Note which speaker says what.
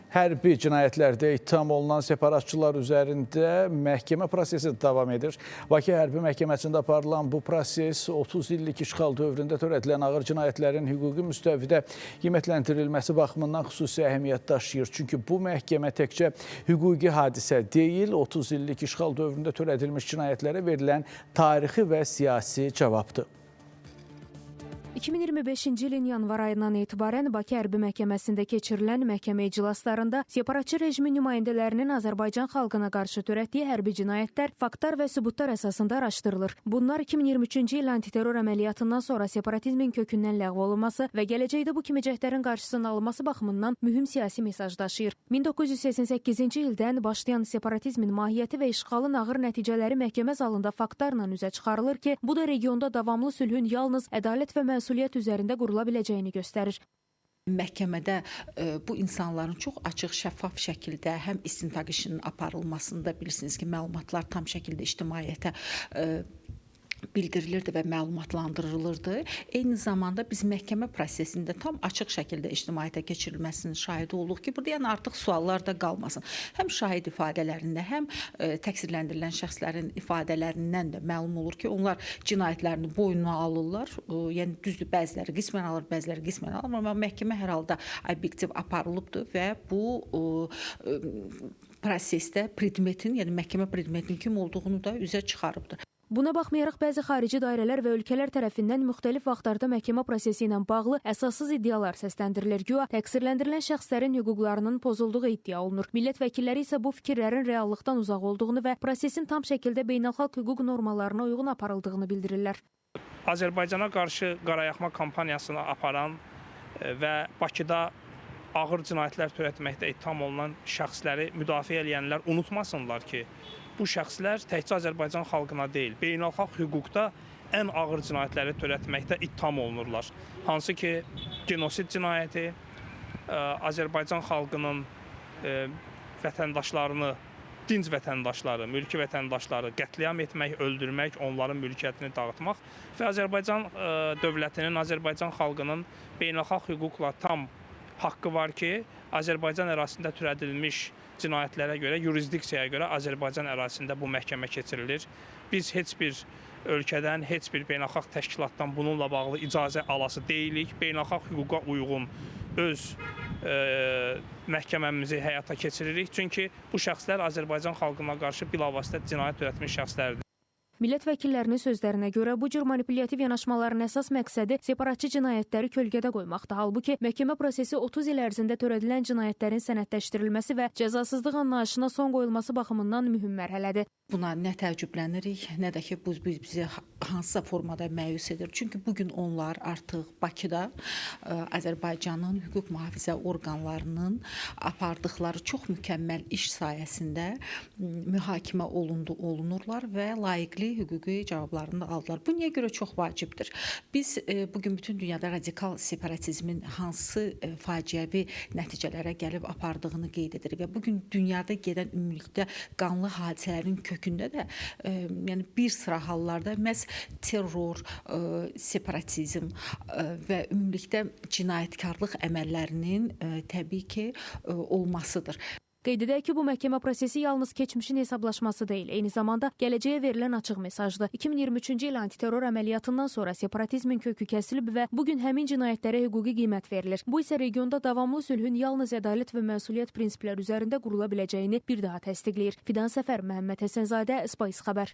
Speaker 1: Hərbi cinayətlərdə ittiham olunan separatçılar üzərində məhkəmə prosesi davam edir. Bakı Hərbi Məhkəməsində aparılan bu proses 30 illik işğal dövründə törədilən ağır cinayətlərin hüquqi müstəvidə qiymətləndirilməsi baxımından xüsusi əhəmiyyət daşıyır. Çünki bu məhkəmə təkcə hüquqi hadisə deyil, 30 illik işğal dövründə törədilmiş cinayətlərə verilən tarixi və siyasi cavabdır.
Speaker 2: 2025-ci ilin yanvar ayından etibarən Bakı Hərbi Məhkəməsində keçirilən məhkəmə iclaslarında separatçı rejimin nümayəndələrinin Azərbaycan xalqına qarşı törətdiyi hərbi cinayətlər faktlar və sübutlar əsasında araşdırılır. Bunlar 2023-cü il antiterror əməliyyatından sonra separatizmin kökündən ləğv olunması və gələcəkdə bu kimi cəhdlərin qarşısının alınması baxımından mühüm siyasi mesaj daşıyır. 1988-ci ildən başlayan separatizmin mahiyyəti və işğalın ağır nəticələri məhkəmə zalında faktlarla üzə çıxarılır ki, bu da regionda davamlı sülhün yalnız ədalət və məsuliyyət üzərində qurula biləcəyini göstərir.
Speaker 3: Məhkəmədə bu insanların çox açıq, şəffaf şəkildə həm istintaq işinin aparılmasında bilirsiniz ki, məlumatlar tam şəkildə ictimaiyyətə bildirilirdi və məlumatlandırılırdı. Eyni zamanda biz məhkəmə prosesində tam açıq şəkildə ictimaiyyətə keçirilməsinin şahidi olduq ki, burada yəni artıq suallar da qalmasın. Həm şahid ifadələrində, həm təqsirləndirilən şəxslərin ifadələrindən də məlum olur ki, onlar cinayətlərini boynuna alırlar. Yəni düzdür, bəziləri qismən alır, bəziləri qismən alır, amma məhkəmə hər halda obyektiv aparılıbdır və bu prosesdə predmetin, yəni məhkəmə predmetinin kim olduğunu da üzə çıxarıbdır.
Speaker 2: Buna baxmayaraq bəzi xarici dairələr və ölkələr tərəfindən müxtəlif vaxtlarda məhkəmə prosesi ilə bağlı əsassız iddialar səsləndirilir. Güya təqsirləndirilən şəxslərin hüquqlarının pozulduğu iddia olunur. Millət vəkilləri isə bu fikirlərin reallıqdan uzaq olduğunu və prosesin tam şəkildə beynəlxalq hüquq normalarına uyğun aparıldığını bildirirlər.
Speaker 4: Azərbaycana qarşı qarayaxma kampaniyasını aparan və Bakıda ağır cinayətlər törətməkdə ittiham olunan şəxsləri müdafiə edənlər unutmasınlar ki, bu şəxslər təkcə Azərbaycan xalqına deyil, beynəlxalq hüquqda ən ağır cinayətləri törətməkdə ittiham olunurlar. Hansı ki, genosid cinayəti Azərbaycan xalqının vətəndaşlarını, dinc vətəndaşları, mülki vətəndaşları qətliam etmək, öldürmək, onların mülkiyyətini dağıtmaq və Azərbaycan dövlətinin, Azərbaycan xalqının beynəlxalq hüquqla tam haqqı var ki, Azərbaycan ərazisində törədilmiş cinayətlərə görə, yurisdiksiyaya görə Azərbaycan ərazisində bu məhkəmə keçirilir. Biz heç bir ölkədən, heç bir beynəlxalq təşkilatdan bununla bağlı icazə alası deyilik. Beynəlxalq hüquqa uyğun öz məhkəməmizi həyata keçiririk. Çünki bu şəxslər Azərbaycan xalqına qarşı bilavasitə cinayət törətmiş şəxslərdir.
Speaker 2: Millət vəkillərinin sözlərinə görə bu cür manipulyativ yanaşmaların əsas məqsədi separatçı cinayətləri kölgədə qoymaqdır. Halbuki məhkəmə prosesi 30 il ərzində törədilən cinayətlərin sənədləşdirilməsi və cəzasızlıq anlayışına son qoyulması baxımından mühüm mərhələdir.
Speaker 3: Buna nə təəccüblənirik, nə də ki, bu bizi hansısa formada məyus edir. Çünki bugün onlar artıq Bakıda Azərbaycanın hüquq mühafizə orqanlarının apardıqları çox mükəmməl iş sayəsində mühakimə olunurlar və layiqli hüquqi cavablarını da aldılar. Bu niyə görə çox vacibdir? Biz bugün bütün dünyada radikal separatizmin hansı faciəvi nəticələrə gəlib apardığını qeyd edirik və bugün dünyada gedən ümumilikdə qanlı hadisələrin kökündə də yəni bir sıra hallarda məhz terror, separatizm və ümumilikdə cinayətkarlıq əməllərinin təbii ki olmasıdır.
Speaker 2: Qeyd edək ki, bu məhkəmə prosesi yalnız keçmişin hesablaşması deyil, eyni zamanda gələcəyə verilən açıq mesajdır. 2023-cü il antiterror əməliyyatından sonra separatizmin kökü kəsilib və bugün həmin cinayətlərə hüquqi qiymət verilir. Bu isə regionda davamlı sülhün yalnız ədalət və məsuliyyət prinsipləri üzərində qurula biləcəyini bir daha təsdiqləyir. Fidan Səfər, Məhəmməd Həsənzadə, Spice xəbər.